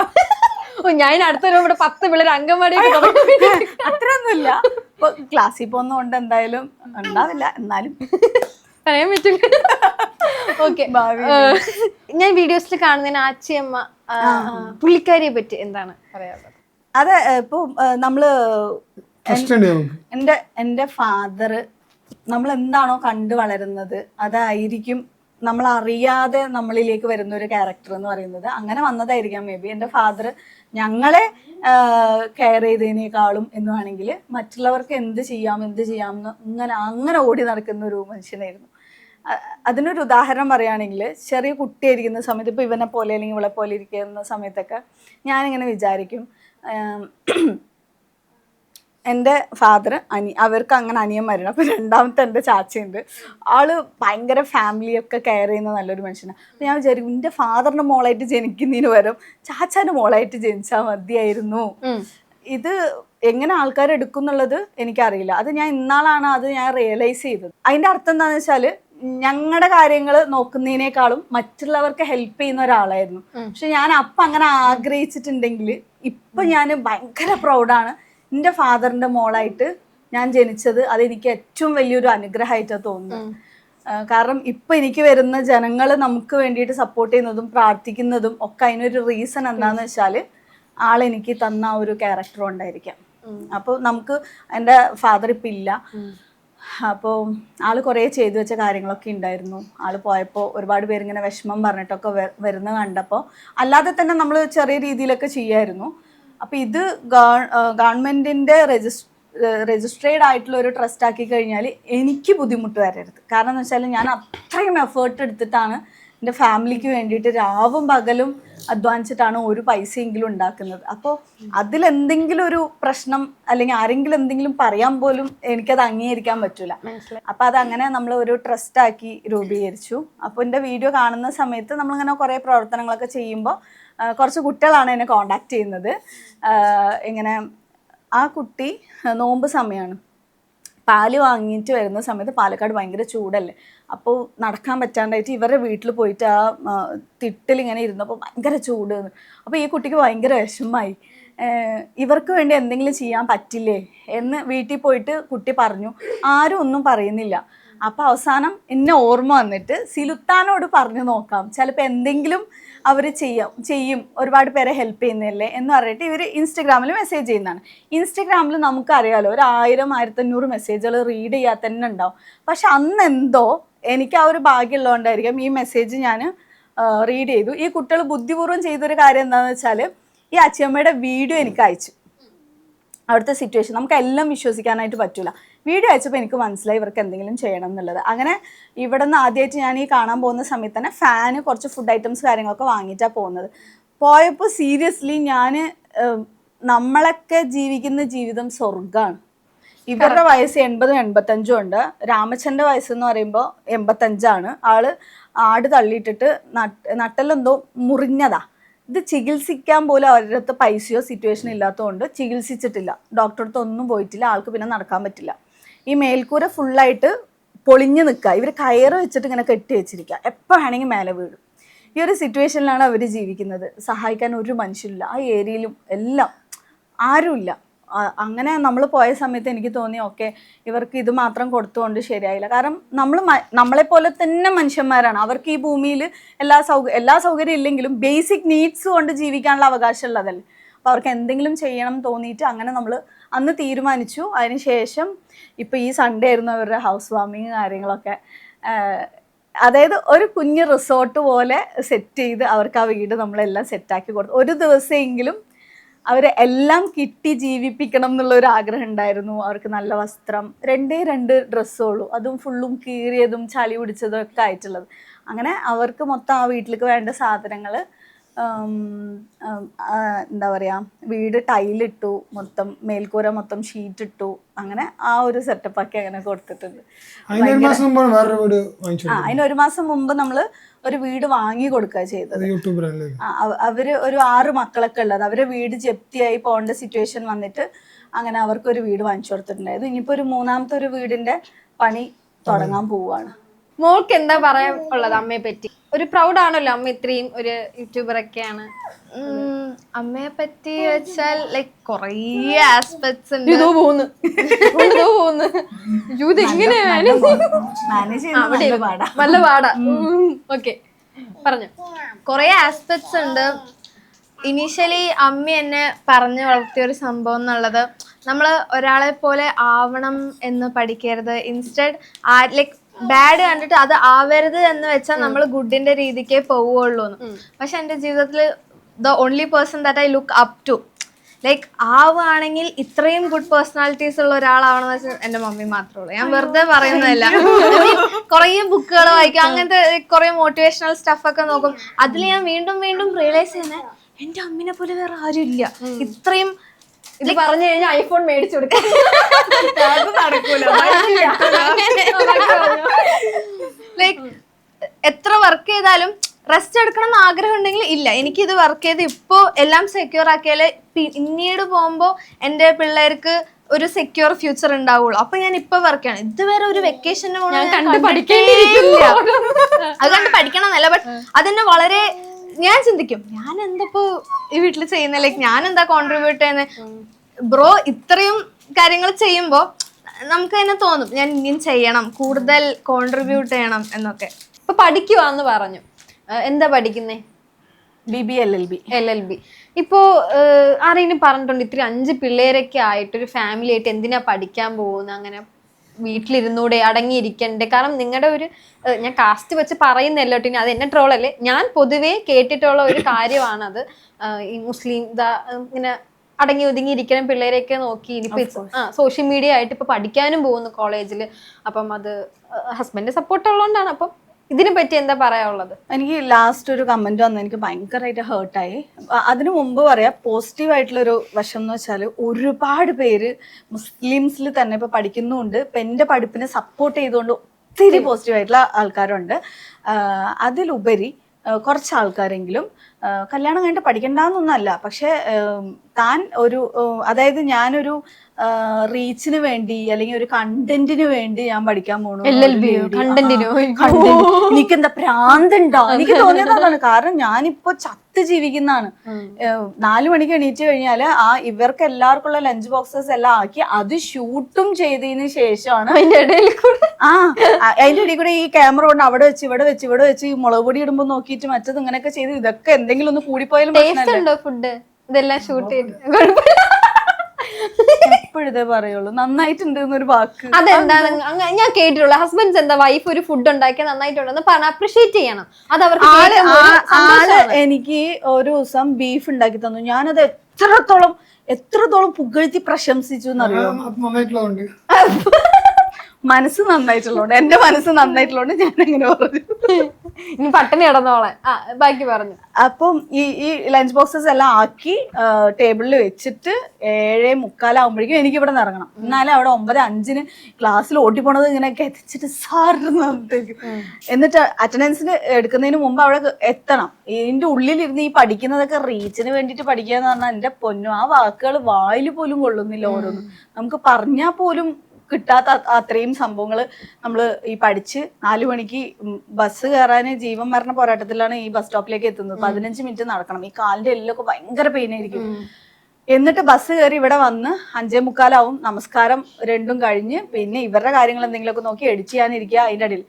ഞാൻ അടുത്തൊരു 10 പിള്ളേർ അംഗൻവാടി അത്രയൊന്നുമില്ല. ഇപ്പൊ ക്ലാസ്സിൽ പോകുന്നതുകൊണ്ട് എന്തായാലും ഉണ്ടാവില്ല, എന്നാലും പറയാൻ പറ്റില്ല. ഓക്കെ, ഞാൻ വീഡിയോസിൽ കാണുന്നതിന് ആച്ചിയമ്മ പുള്ളിക്കാരിയെ പറ്റി എന്താണ് പറയാനുള്ളത്? അതെ, ഇപ്പൊ നമ്മള് എന്റെ ഫാദർ നമ്മൾ എന്താണോ കണ്ടു വളരുന്നത് അതായിരിക്കും നമ്മൾ അറിയാതെ നമ്മളിലേക്ക് വരുന്ന ഒരു ക്യാരക്ടർ എന്ന് പറയുന്നത്. അങ്ങനെ വന്നതായിരിക്കാം മേ ബി. എൻ്റെ ഫാദർ ഞങ്ങളെ കെയർ ചെയ്തതിനേക്കാളും എന്ന് വേണമെങ്കിൽ മറ്റുള്ളവർക്ക് എന്ത് ചെയ്യാമെന്ന് അങ്ങനെ ഓടി നടക്കുന്ന ഒരു മനുഷ്യനായിരുന്നു. അതിനൊരു ഉദാഹരണം പറയുകയാണെങ്കിൽ, ചെറിയ കുട്ടിയായിരിക്കുന്ന സമയത്ത്, ഇപ്പോൾ ഇവനെ പോലെ അല്ലെങ്കിൽ ഇവളെ പോലെ ഇരിക്കുന്ന സമയത്തൊക്കെ ഞാനിങ്ങനെ വിചാരിക്കും, എൻ്റെ ഫാദർ അവർക്ക് അങ്ങനെ അനിയന്മാരുണ്ട്. അപ്പോൾ രണ്ടാമത്തെ എൻ്റെ ചാച്ചയുണ്ട്, ആള് ഭയങ്കര ഫാമിലിയൊക്കെ കെയർ ചെയ്യുന്ന നല്ലൊരു മനുഷ്യനാണ്. അപ്പോൾ ഞാൻ വിചാരിക്കും എൻ്റെ ഫാദറിൻ്റെ മോളായിട്ട് ജനിക്കുന്നതിന് പകരം ചാച്ചാൻ്റെ മോളായിട്ട് ജനിച്ചാൽ മതിയായിരുന്നു. ഇത് എങ്ങനെ ആൾക്കാർ എടുക്കും എന്നുള്ളത് എനിക്കറിയില്ല. അത് ഞാൻ ഇന്നാളാണ് അത് ഞാൻ റിയലൈസ് ചെയ്തത്. അതിൻ്റെ അർത്ഥം എന്താണെന്ന് വെച്ചാൽ ഞങ്ങളുടെ കാര്യങ്ങൾ നോക്കുന്നതിനേക്കാളും മറ്റുള്ളവർക്ക് ഹെൽപ്പ് ചെയ്യുന്ന ഒരാളായിരുന്നു. പക്ഷെ ഞാൻ അപ്പം അങ്ങനെ ആഗ്രഹിച്ചിട്ടുണ്ടെങ്കിൽ ഇപ്പം ഞാൻ ഭയങ്കര പ്രൗഡാണ് എൻ്റെ ഫാദറിൻ്റെ മോളായിട്ട് ഞാൻ ജനിച്ചത്. അതെനിക്ക് ഏറ്റവും വലിയൊരു അനുഗ്രഹമായിട്ടാണ് തോന്നുന്നത്. കാരണം ഇപ്പം എനിക്ക് വരുന്ന ജനങ്ങൾ നമുക്ക് വേണ്ടിയിട്ട് സപ്പോർട്ട് ചെയ്യുന്നതും പ്രാർത്ഥിക്കുന്നതും ഒക്കെ അതിനൊരു റീസൺ എന്താണെന്ന് വെച്ചാൽ ആളെനിക്ക് തന്ന ഒരു ക്യാരക്ടർ ഉണ്ടായിരിക്കാം. അപ്പോൾ നമുക്ക് എൻ്റെ ഫാദർ ഇപ്പം ഇല്ല, അപ്പോൾ ആള് കുറേ ചെയ്തു വെച്ച കാര്യങ്ങളൊക്കെ ഉണ്ടായിരുന്നു. ആള് പോയപ്പോൾ ഒരുപാട് പേരിങ്ങനെ വിഷമം പറഞ്ഞിട്ടൊക്കെ വരുന്ന കണ്ടപ്പോൾ അല്ലാതെ തന്നെ നമ്മൾ ചെറിയ രീതിയിലൊക്കെ ചെയ്യായിരുന്നു. അപ്പോൾ ഇത് ഗവൺമെൻറ്റിൻ്റെ രജിസ്ട്രേഡ് ആയിട്ടുള്ള ഒരു ട്രസ്റ്റ് ആക്കി കഴിഞ്ഞാൽ എനിക്ക് ബുദ്ധിമുട്ട് വരരുത്. കാരണം എന്ന് വെച്ചാൽ ഞാൻ അത്രയും എഫേർട്ട് എടുത്തിട്ടാണ് എൻ്റെ ഫാമിലിക്ക് വേണ്ടിയിട്ട് രാവും പകലും അധ്വാനിച്ചിട്ടാണ് ഒരു പൈസയെങ്കിലും ഉണ്ടാക്കുന്നത്. അപ്പോൾ അതിലെന്തെങ്കിലും ഒരു പ്രശ്നം അല്ലെങ്കിൽ ആരെങ്കിലും എന്തെങ്കിലും പറയാൻ പോലും എനിക്കത് അംഗീകരിക്കാൻ പറ്റൂല. അപ്പം അതങ്ങനെ നമ്മൾ ഒരു ട്രസ്റ്റാക്കി രൂപീകരിച്ചു. അപ്പോൾ എൻ്റെ വീഡിയോ കാണുന്ന സമയത്ത് നമ്മളിങ്ങനെ കുറേ പ്രവർത്തനങ്ങളൊക്കെ ചെയ്യുമ്പോൾ കുറച്ച് കുട്ടികളാണ് എന്നെ കോണ്ടാക്ട് ചെയ്യുന്നത്. ഇങ്ങനെ ആ കുട്ടി നോമ്പ് സമയമാണ്, പാല് വാങ്ങിയിട്ട് വരുന്ന സമയത്ത് പാലക്കാട് ഭയങ്കര ചൂടല്ലേ, അപ്പോൾ നടക്കാൻ പറ്റാണ്ടായിട്ട് ഇവരുടെ വീട്ടിൽ പോയിട്ട് ആ തിട്ടിലിങ്ങനെ ഇരുന്നപ്പോൾ ഭയങ്കര ചൂട്. അപ്പോൾ ഈ കുട്ടിക്ക് ഭയങ്കര വിഷമമായി. ഇവർക്ക് വേണ്ടി എന്തെങ്കിലും ചെയ്യാൻ പറ്റില്ലേ എന്ന് വീട്ടിൽ പോയിട്ട് കുട്ടി പറഞ്ഞു. ആരും ഒന്നും പറയുന്നില്ല. അപ്പോൾ അവസാനം എന്നെ ഓർമ്മ വന്നിട്ട് സിലുത്താനോട് പറഞ്ഞു നോക്കാം, ചിലപ്പോൾ എന്തെങ്കിലും അവർ ചെയ്യും, ഒരുപാട് പേരെ ഹെൽപ്പ് ചെയ്യുന്നില്ലേ എന്ന് പറഞ്ഞിട്ട് ഇവർ ഇൻസ്റ്റഗ്രാമിൽ മെസ്സേജ് ചെയ്യുന്നതാണ്. ഇൻസ്റ്റഗ്രാമിൽ നമുക്കറിയാലോ 1000-1500 മെസ്സേജുകൾ റീഡ് ചെയ്യാൻ തന്നെ ഉണ്ടാവും. പക്ഷെ അന്ന് എന്തോ എനിക്ക് ആ ഒരു ഭാഗ്യമുള്ളതുകൊണ്ടായിരിക്കും ഈ മെസ്സേജ് ഞാൻ റീഡ് ചെയ്തു. ഈ കുട്ടികൾ ബുദ്ധിപൂർവ്വം ചെയ്തൊരു കാര്യം എന്താണെന്ന് വെച്ചാൽ ഈ അച്ചിയമ്മയുടെ വീഡിയോ എനിക്ക് അയച്ചു. അവിടുത്തെ സിറ്റുവേഷൻ നമുക്കെല്ലാം വിശ്വസിക്കാനായിട്ട് പറ്റില്ല. വീഡിയോ അയച്ചപ്പോൾ എനിക്ക് മനസ്സിലായി ഇവർക്ക് എന്തെങ്കിലും ചെയ്യണം എന്നുള്ളത്. അങ്ങനെ ഇവിടെ നിന്ന് ആദ്യമായിട്ട് ഞാൻ ഈ കാണാൻ പോകുന്ന സമയത്ത് തന്നെ ഫാന്, കുറച്ച് ഫുഡ് ഐറ്റംസ് കാര്യങ്ങളൊക്കെ വാങ്ങിയിട്ടാണ് പോകുന്നത്. പോയപ്പോൾ സീരിയസ്ലി ഞാൻ നമ്മളൊക്കെ ജീവിക്കുന്ന ജീവിതം സ്വർഗ്ഗമാണ്. ഇവരുടെ വയസ്സ് 80-85 ഉണ്ട്. രാമച്ചൻ്റെ വയസ്സെന്ന് പറയുമ്പോൾ 85. ആള് ആട് തള്ളിയിട്ടിട്ട് നട്ടെല്ലെന്തോ മുറിഞ്ഞതാ. ഇത് ചികിത്സിക്കാൻ പോലും അവരുടെ അടുത്ത് പൈസയോ സിറ്റുവേഷൻ ഇല്ലാത്തതുകൊണ്ട് ചികിത്സിച്ചിട്ടില്ല. ഡോക്ടറെ അടുത്ത് ഒന്നും പോയിട്ടില്ല. ആൾക്ക് പിന്നെ നടക്കാൻ പറ്റില്ല. ഈ മേൽക്കൂര ഫുള്ളായിട്ട് പൊളിഞ്ഞ് നിൽക്കുക. ഇവർ കയറ് വെച്ചിട്ട് ഇങ്ങനെ കെട്ടി വെച്ചിരിക്കുക, എപ്പോൾ വേണമെങ്കിൽ മേലെ വീഴും. ഈ ഒരു സിറ്റുവേഷനിലാണ് അവർ ജീവിക്കുന്നത്. സഹായിക്കാൻ ഒരു മനുഷ്യരില്ല ആ ഏരിയയിലും, എല്ലാം ആരുമില്ല. അങ്ങനെ നമ്മൾ പോയ സമയത്ത് എനിക്ക് തോന്നി ഓക്കെ ഇവർക്ക് ഇത് മാത്രം കൊടുത്തുകൊണ്ട് ശരിയായില്ല. കാരണം നമ്മളെപ്പോലെ തന്നെ മനുഷ്യന്മാരാണ്. അവർക്ക് ഈ ഭൂമിയിൽ എല്ലാ സൗകര്യം ഇല്ലെങ്കിലും ബേസിക് നീഡ്സ് കൊണ്ട് ജീവിക്കാനുള്ള അവകാശം ഉള്ളതല്ലേ. അപ്പോൾ അവർക്ക് എന്തെങ്കിലും ചെയ്യണം തോന്നിയിട്ട് അങ്ങനെ നമ്മൾ അന്ന് തീരുമാനിച്ചു. അതിനുശേഷം ഇപ്പോൾ ഈ സൺഡേ ആയിരുന്നു അവരുടെ ഹൗസ് വാമിങ് കാര്യങ്ങളൊക്കെ. അതായത് ഒരു കുഞ്ഞ് റിസോർട്ട് പോലെ സെറ്റ് ചെയ്ത് അവർക്ക് ആ വീട് നമ്മളെല്ലാം സെറ്റാക്കി കൊടുത്തു. ഒരു ദിവസമെങ്കിലും അവരെ എല്ലാം കിട്ടി ജീവിപ്പിക്കണം എന്നുള്ളൊരു ആഗ്രഹം ഉണ്ടായിരുന്നു. അവർക്ക് നല്ല വസ്ത്രം, 2 ഡ്രസ്സുള്ളൂ, അതും ഫുള്ളും കീറിയതും ചളി പിടിച്ചതും ഒക്കെ ആയിട്ടുള്ളത്. അങ്ങനെ അവർക്ക് മൊത്തം ആ വീട്ടിലേക്ക് വേണ്ട സാധനങ്ങൾ, എന്താ പറയുക, വീട് ടൈലിട്ടു, മൊത്തം മേൽക്കൂര മൊത്തം ഷീറ്റ് ഇട്ടു. അങ്ങനെ ആ ഒരു സെറ്റപ്പൊക്കെ അങ്ങനെ കൊടുത്തിട്ടുണ്ട്. അതിന് 1 മാസം മുമ്പ് നമ്മൾ ഒരു വീട് വാങ്ങി കൊടുക്കുക ചെയ്തത്. അവര് ഒരു 6 മക്കളൊക്കെ ഉള്ളത്, അവരെ വീട് ജപ്തിയായി പോകേണ്ട സിറ്റുവേഷൻ വന്നിട്ട് അങ്ങനെ അവർക്കൊരു വീട് വാങ്ങിച്ചു കൊടുത്തിട്ടുണ്ടായിരുന്നു. ഇനിയിപ്പോൾ ഒരു 3ാമത്തെ ഒരു വീടിന്റെ പണി തുടങ്ങാൻ പോവുകയാണ്. മോൾക്ക് എന്താ പറയാൻ ഉള്ളത് അമ്മയെ പറ്റി? ഒരു പ്രൗഡാണല്ലോ അമ്മ ഇത്രയും ഒരു യൂട്യൂബറൊക്കെയാണ്. അമ്മയെ പറ്റി വെച്ചാൽ ലൈക്ക് കൊറേ ആസ്പെക്ട്സ് ഉണ്ട്. നല്ല പാടാ. ഓക്കെ പറഞ്ഞു. കൊറേ ആസ്പെക്ട്സ് ഉണ്ട്. ഇനീഷ്യലി അമ്മ എന്നെ പറഞ്ഞു വളർത്തിയ ഒരു സംഭവം എന്നുള്ളത്, നമ്മൾ ഒരാളെ പോലെ ആവണം എന്ന് പഠിക്കരുത്. ഇൻസ്റ്റെഡ് ലൈക്ക് ബാഡ് കണ്ടിട്ട് അത് ആവരുത് എന്ന് വെച്ചാൽ നമ്മൾ ഗുഡിന്റെ രീതിക്കേ പോവുള്ളൂ എന്ന്. പക്ഷെ എൻ്റെ ജീവിതത്തിൽ the only person that I look up to, like ആവുകയാണെങ്കിൽ ഇത്രയും ഗുഡ് പേഴ്സണാലിറ്റീസ് ഉള്ള ഒരാളാണെന്ന് വെച്ചാൽ എൻ്റെ മമ്മി മാത്രമേ ഉള്ളൂ. ഞാൻ വെറുതെ പറയുന്നതല്ല. കുറേ ബുക്കുകൾ വായിക്കും, അങ്ങനത്തെ കുറേ മോട്ടിവേഷണൽ സ്റ്റഫൊക്കെ നോക്കും. അതിൽ ഞാൻ വീണ്ടും വീണ്ടും റിയലൈസ് ചെയ്യുന്നത് എൻ്റെ അമ്മിനെ പോലെ വേറെ ആരും ഇല്ല. ഇത്രയും ഇത് പറഞ്ഞു കഴിഞ്ഞാൽ ഐഫോൺ മേടിച്ചു കൊടുക്കാം. ലൈക്ക് എത്ര വർക്ക് ചെയ്താലും റെസ്റ്റ് എടുക്കണം എന്ന് ആഗ്രഹം ഉണ്ടെങ്കിൽ ഇല്ല, എനിക്കിത് വർക്ക് ചെയ്ത് ഇപ്പോൾ എല്ലാം സെക്യൂർ ആക്കിയാലേ പിന്നീട് പോകുമ്പോൾ എൻ്റെ പിള്ളേർക്ക് ഒരു സെക്യൂർ ഫ്യൂച്ചർ ഉണ്ടാവുള്ളൂ. അപ്പൊ ഞാൻ ഇപ്പൊ വർക്ക് ചെയ്യണം. ഇതുവരെ ഒരു വെക്കേഷന് അത് കണ്ട് പഠിക്കണം എന്നല്ല, ബട്ട് അതെന്നെ വളരെ ഞാൻ ചിന്തിക്കും ഞാൻ എന്തപ്പോ ഈ വീട്ടിൽ ചെയ്യുന്ന, ലൈക്ക് ഞാൻ എന്താ കോൺട്രിബ്യൂട്ട് ചെയ്യുന്നത്. ബ്രോ ഇത്രയും കാര്യങ്ങൾ ചെയ്യുമ്പോ നമുക്ക് തന്നെ തോന്നും ഞാൻ ഇനിയും ചെയ്യണം, കൂടുതൽ കോൺട്രിബ്യൂട്ട് ചെയ്യണം എന്നൊക്കെ. ഇപ്പൊ പഠിക്കുവാന്ന് പറഞ്ഞു, എന്താ പഠിക്കുന്നേ? BBA LLB. ഇപ്പോ ആരെങ്കിലും പറഞ്ഞിട്ടുണ്ട് ഇത്തിരി 5 പിള്ളേരൊക്കെ ആയിട്ട് ഒരു ഫാമിലി ആയിട്ട് എന്തിനാ പഠിക്കാൻ പോകുന്നത്, അങ്ങനെ വീട്ടിലിരുന്നൂടെ, അടങ്ങിയിരിക്കണ്ടേ? കാരണം നിങ്ങളുടെ ഒരു, ഞാൻ കാസ്റ്റ് വെച്ച് പറയുന്നല്ലോ ടിനി, അത് എന്നെ ട്രോളല്ലേ, ഞാൻ പൊതുവേ കേട്ടിട്ടുള്ള ഒരു കാര്യമാണത്. ഈ മുസ്ലിം ഇങ്ങനെ അടങ്ങി ഒതുങ്ങി ഇരിക്കണം പിള്ളേരെയൊക്കെ നോക്കി. ഇനിയിപ്പോ സോഷ്യൽ മീഡിയ ആയിട്ട് ഇപ്പൊ പഠിക്കാനും പോകുന്നു കോളേജിൽ. അപ്പം അത് ഹസ്ബൻഡ് സപ്പോർട്ട് ഉള്ളതുകൊണ്ടാണ്. അപ്പം ഇതിനെ പറ്റി എന്താ പറയാനുള്ളത്? എനിക്ക് ലാസ്റ്റ് ഒരു കമന്റ് വന്ന് എനിക്ക് ഭയങ്കരമായിട്ട് ഹേർട്ടായി. അതിനു മുമ്പ് പറയാം, പോസിറ്റീവായിട്ടുള്ളൊരു വശം എന്ന് വെച്ചാൽ ഒരുപാട് പേര് മുസ്ലിംസിൽ തന്നെ ഇപ്പൊ പഠിക്കുന്നുണ്ട്. ഇപ്പൊ എൻ്റെ പഠിപ്പിനെ സപ്പോർട്ട് ചെയ്തുകൊണ്ട് ഒത്തിരി പോസിറ്റീവായിട്ടുള്ള ആൾക്കാരുണ്ട്. അതിലുപരി കുറച്ച് ആൾക്കാരെങ്കിലും കല്യാണം കഴിഞ്ഞിട്ട് പഠിക്കണ്ടെന്നൊന്നല്ല, പക്ഷെ താൻ ഒരു അതായത് ഞാനൊരു റീച്ചിന് വേണ്ടി അല്ലെങ്കിൽ ഒരു കണ്ടന്റിന് വേണ്ടി ഞാൻ പഠിക്കാൻ പോണു. എനിക്കെന്താ ഭ്രാന്തുണ്ടോ? എനിക്ക് തോന്നിയത് അതാണ്. കാരണം ഞാനിപ്പോ ചത്ത് ജീവിക്കുന്നതാണ്. 4 മണിക്ക് എണീറ്റ് കഴിഞ്ഞാല് ഇവർക്ക് എല്ലാവർക്കുള്ള ലഞ്ച് ബോക്സസ് എല്ലാം ആക്കി അത് ഷൂട്ടും ചെയ്തതിന് ശേഷമാണ് അതിന്റെ ഇടയിൽ കൂടെ ഈ ക്യാമറ കൊണ്ട് അവിടെ വെച്ച് ഇവിടെ വെച്ച് ഈ മുളക് പൊടി ഇടുമ്പോ നോക്കിയിട്ട് മറ്റത് ഇങ്ങനെയൊക്കെ ചെയ്ത് ഇതൊക്കെ എന്തെങ്കിലും ഒന്ന് കൂടിപ്പോയാലും ഫുഡ് ഇതെല്ലാം ഷൂട്ട് ചെയ്ത് എപ്പോഴേ പറയുള്ളൂ നന്നായിട്ടുണ്ട് എന്നൊരു വാക്ക്. അതെന്താണ് ഞാൻ കേട്ടിട്ടുള്ള ഹസ്ബൻഡ്സ് എന്താ വൈഫ് ഒരു ഫുഡ് ഉണ്ടാക്കിയാൽ നന്നായിട്ടുണ്ടെന്ന് പറഞ്ഞ അപ്രീഷിയേറ്റ് ചെയ്യണം. അത് അവർക്ക് എനിക്ക് ഒരു ദിവസം ബീഫ് ഉണ്ടാക്കി തന്നു. ഞാനത് എത്രത്തോളം പുകഴ്ത്തി പ്രശംസിച്ചു എന്നറിയോ? മനസ്സ് നന്നായിട്ടുള്ളതുകൊണ്ട്, എന്റെ മനസ്സ് നന്നായിട്ടുള്ളതുകൊണ്ട് ഞാൻ അങ്ങനെ പറഞ്ഞു. ഇനി പട്ടിണി കിടന്നോളെ ബാക്കി പറഞ്ഞു. അപ്പം ഈ ലഞ്ച് ബോക്സസ് എല്ലാം ആക്കി ടേബിളിൽ വെച്ചിട്ട് 7:45 ആകുമ്പോഴേക്കും എനിക്ക് ഇവിടെ നിന്ന് ഇറങ്ങണം. എന്നാലും അവിടെ 9:05 ക്ലാസ്സിൽ ഓട്ടിപ്പോണത് ഇങ്ങനെ എത്തിച്ചിട്ട് സാറിന് എന്നിട്ട് അറ്റൻഡൻസിന് എടുക്കുന്നതിന് മുമ്പ് അവിടെ എത്തണം. ഇതിന്റെ ഉള്ളിലിരുന്ന് ഈ പഠിക്കുന്നതൊക്കെ റീച്ചിന് വേണ്ടിയിട്ട് പഠിക്കുക എന്ന് പറഞ്ഞാൽ എന്റെ പൊന്നു, ആ വാക്കുകൾ വായിൽ പോലും കൊള്ളുന്നില്ല. ഓരോന്നും നമുക്ക് പറഞ്ഞാൽ പോലും കിട്ടാത്ത അത്രയും സംഭവങ്ങൾ നമ്മൾ ഈ പഠിച്ച് 4 മണിക്ക് ബസ് കയറാൻ ജീവൻ മരണ പോരാട്ടത്തിലാണ് ഈ ബസ് സ്റ്റോപ്പിലേക്ക് എത്തുന്നത്. 15 മിനിറ്റ് നടക്കണം. ഈ കാലിന്റെ എല്ലൊക്കെ ഭയങ്കര പെയിൻ ആയിരിക്കും. എന്നിട്ട് ബസ് കയറി ഇവിടെ വന്ന് 5:45 നമസ്കാരം രണ്ടും കഴിഞ്ഞ് പിന്നെ ഇവരുടെ കാര്യങ്ങൾ എന്തെങ്കിലുമൊക്കെ നോക്കി എഡിറ്റ് ചെയ്യാനിരിക്കുക. അതിന്റെ ഇടയിൽ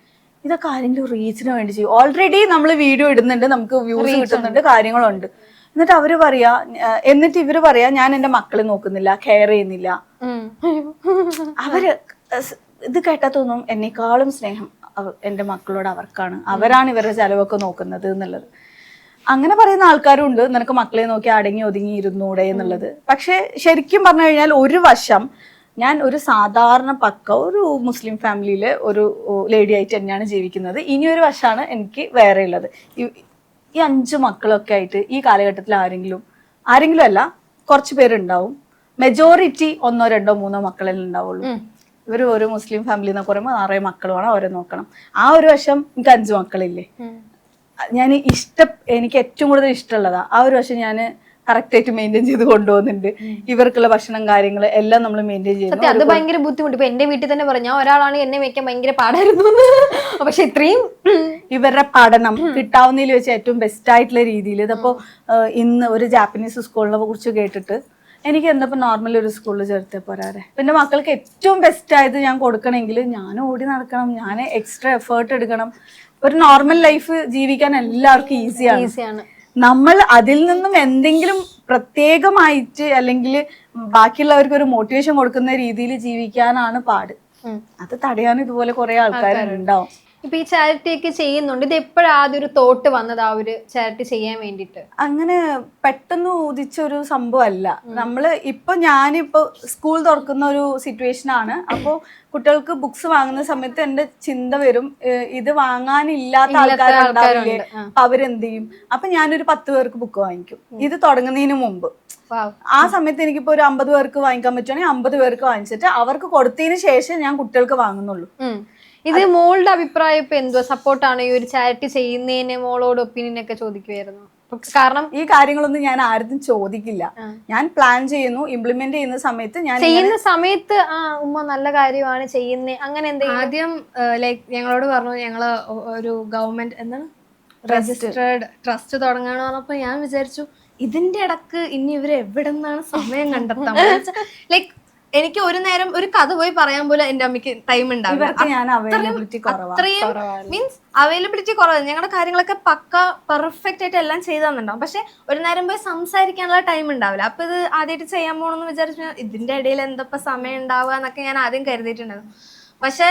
ഇതൊക്കെ ആരെങ്കിലും റീച്ചിന് വേണ്ടി ചെയ്യും. ഓൾറെഡി നമ്മൾ വീഡിയോ ഇടുന്നുണ്ട്, നമുക്ക് വ്യൂസ് കിട്ടുന്നുണ്ട്, കാര്യങ്ങളുണ്ട്. എന്നിട്ട് ഇവര് പറയാ ഞാൻ എന്റെ മക്കളെ നോക്കുന്നില്ല, കെയർ ചെയ്യുന്നില്ല. അവര് ഇത് കേട്ടാ തോന്നും എന്നെക്കാളും സ്നേഹം എന്റെ മക്കളോട് അവർക്കാണ്, അവരാണ് ഇവരുടെ ചെലവൊക്കെ നോക്കുന്നത് എന്നുള്ളത്. അങ്ങനെ പറയുന്ന ആൾക്കാരും ഉണ്ട്, നിനക്ക് മക്കളെ നോക്കി അടങ്ങി ഒതുങ്ങി ഇരുന്നൂടെ എന്നുള്ളത്. പക്ഷെ ശരിക്കും പറഞ്ഞു കഴിഞ്ഞാൽ ഒരു വശം ഞാൻ ഒരു സാധാരണ ഒരു മുസ്ലിം ഫാമിലിയിലെ ഒരു ലേഡി ആയിട്ട് തന്നെയാണ് ജീവിക്കുന്നത്. ഇനിയൊരു വശമാണ് എനിക്ക് വേറെ ഉള്ളത്. ഈ 5 മക്കളൊക്കെ ആയിട്ട് ഈ കാലഘട്ടത്തിൽ ആരെങ്കിലും അല്ല, കുറച്ച് പേരുണ്ടാവും. മെജോറിറ്റി 1, 2, 3 മക്കളെല്ലാം ഉണ്ടാവുള്ളൂ. ഇവർ ഒരു മുസ്ലിം ഫാമിലി എന്നൊക്കെ പറയുമ്പോൾ 6 മക്കളുമാണ്, അവരെ നോക്കണം. ആ ഒരു വശം എനിക്ക് 5 മക്കളില്ലേ, എനിക്ക് ഏറ്റവും കൂടുതൽ ഇഷ്ടമുള്ളതാ. ആ ഒരു വശം ഞാൻ കറക്റ്റായിട്ട് മെയിൻറ്റെയിൻ ചെയ്ത് കൊണ്ടുപോകുന്നുണ്ട്. ഇവർക്കുള്ള ഭക്ഷണം കാര്യങ്ങൾ എല്ലാം നമ്മൾ മെയിൻറ്റെയിൻ ചെയ്യുന്നു. അത് ഭയങ്കര ബുദ്ധിമുട്ട്. ഇപ്പൊ എന്റെ വീട്ടിൽ തന്നെ പറഞ്ഞ ഒരാളാണ് എന്നെ വെക്കാൻ ഭയങ്കര പാടായിരുന്നു. പക്ഷെ ഇത്രയും ഇവരുടെ പഠനം കിട്ടാവുന്നതിൽ വെച്ച് ഏറ്റവും ബെസ്റ്റ് ആയിട്ടുള്ള രീതിയിൽ ഇതിപ്പോ ഇന്ന് ഒരു ജാപ്പനീസ് സ്കൂളിനെ കുറിച്ച് കേട്ടിട്ട് എനിക്ക് എന്തപ്പോ നോർമൽ ഒരു സ്കൂളിൽ ചേർത്തേ പോരാതെ. പിന്നെ മക്കൾക്ക് ഏറ്റവും ബെസ്റ്റ് ആയത് ഞാൻ കൊടുക്കണമെങ്കിൽ ഞാൻ ഓടി നടക്കണം, ഞാൻ എക്സ്ട്രാ എഫേർട്ട് എടുക്കണം. ഒരു നോർമൽ ലൈഫ് ജീവിക്കാൻ എല്ലാവർക്കും ഈസിയാണ്. നമ്മൾ അതിൽ നിന്നും എന്തെങ്കിലും പ്രത്യേകമായിട്ട് അല്ലെങ്കിൽ ബാക്കിയുള്ളവർക്ക് ഒരു മോട്ടിവേഷൻ കൊടുക്കുന്ന രീതിയിൽ ജീവിക്കാനാണ് പാട്. അത് തടയാൻ ഇതുപോലെ കുറെ ആൾക്കാരുണ്ടാവും. ഇപ്പൊ ഈ ചാരിറ്റി ഒക്കെ ചെയ്യുന്നുണ്ട്. ഇത് എപ്പോഴും ആദ്യം ഒരു തോട്ട് വന്നത് ആ ഒരു ചാരിറ്റി ചെയ്യാൻ വേണ്ടിട്ട്? അങ്ങനെ പെട്ടെന്ന് ഉദിച്ചൊരു സംഭവം അല്ല. ഞാനിപ്പോ സ്കൂൾ തുറക്കുന്ന ഒരു സിറ്റുവേഷൻ ആണ്. അപ്പോൾ കുട്ടികൾക്ക് ബുക്സ് വാങ്ങുന്ന സമയത്ത് എന്റെ ചിന്ത വരും, ഇത് വാങ്ങാനില്ലാത്ത ആൾക്കാരുണ്ടാവില്ലേ, അപ്പൊ അവരെന്ത് ചെയ്യും? അപ്പൊ ഞാനൊരു 10 പേർക്ക് ബുക്ക് വാങ്ങിക്കും ഇത് തുടങ്ങുന്നതിന് മുമ്പ്. ആ സമയത്ത് എനിക്കിപ്പോ ഒരു 50 പേർക്ക് വാങ്ങിക്കാൻ പറ്റുവാണെങ്കിൽ 50 പേർക്ക് വാങ്ങിച്ചിട്ട് അവർക്ക് കൊടുത്തതിന് ശേഷം ഞാൻ കുട്ടികൾക്ക് വാങ്ങുന്നുള്ളൂ. ഇത് മോളുടെ അഭിപ്രായം ഇപ്പൊ എന്തുവാ? സപ്പോർട്ടാണ് ഈ ഒരു ചാരിറ്റി ചെയ്യുന്നതിന്? മോളോട് ഒപ്പീനിയൻ ഒക്കെ ചോദിക്കുമായിരുന്നു? കാരണം ഈ കാര്യങ്ങളൊന്നും ഞാൻ ആരും ചോദിക്കില്ല. ഞാൻ പ്ലാൻ ചെയ്യുന്നു, ഇംപ്ലിമെന്റ് ചെയ്യുന്ന സമയത്ത് ഉമ്മ നല്ല കാര്യമാണ് ചെയ്യുന്നത് അങ്ങനെ എന്തെങ്കിലും? ആദ്യം ലൈക്ക് ഞങ്ങളോട് പറഞ്ഞു ഞങ്ങള് ഒരു ഗവൺമെന്റ് എന്താണ് രജിസ്റ്റേർഡ് ട്രസ്റ്റ് തുടങ്ങാന്ന് പറഞ്ഞപ്പോ ഞാൻ വിചാരിച്ചു ഇതിന്റെ ഇടക്ക് ഇനി ഇവര് എവിടെ നിന്നാണ് സമയം കണ്ടെത്താൻ? ലൈക്ക് എനിക്ക് ഒരു നേരം ഒരു കഥ പോയി പറയാൻ പോലും എന്റെ അമ്മയ്ക്ക് ടൈം ഉണ്ടാവില്ല. മീൻസ് അവൈലബിലിറ്റി കുറവാണ്. ഞങ്ങളുടെ കാര്യങ്ങളൊക്കെ പക്ക പെർഫെക്റ്റ് ആയിട്ട് എല്ലാം ചെയ്തു തന്നിട്ടുണ്ടാവും. പക്ഷെ ഒരു നേരം പോയി സംസാരിക്കാനുള്ള ടൈം ഉണ്ടാവില്ല. അപ്പൊ ഇത് ആദ്യമായിട്ട് ചെയ്യാൻ പോകണമെന്ന് വിചാരിച്ചു ഇതിന്റെ ഇടയിൽ എന്തപ്പോ സമയം ഉണ്ടാവുക എന്നൊക്കെ ഞാൻ ആദ്യം കരുതിയിട്ടുണ്ടായിരുന്നു. പക്ഷെ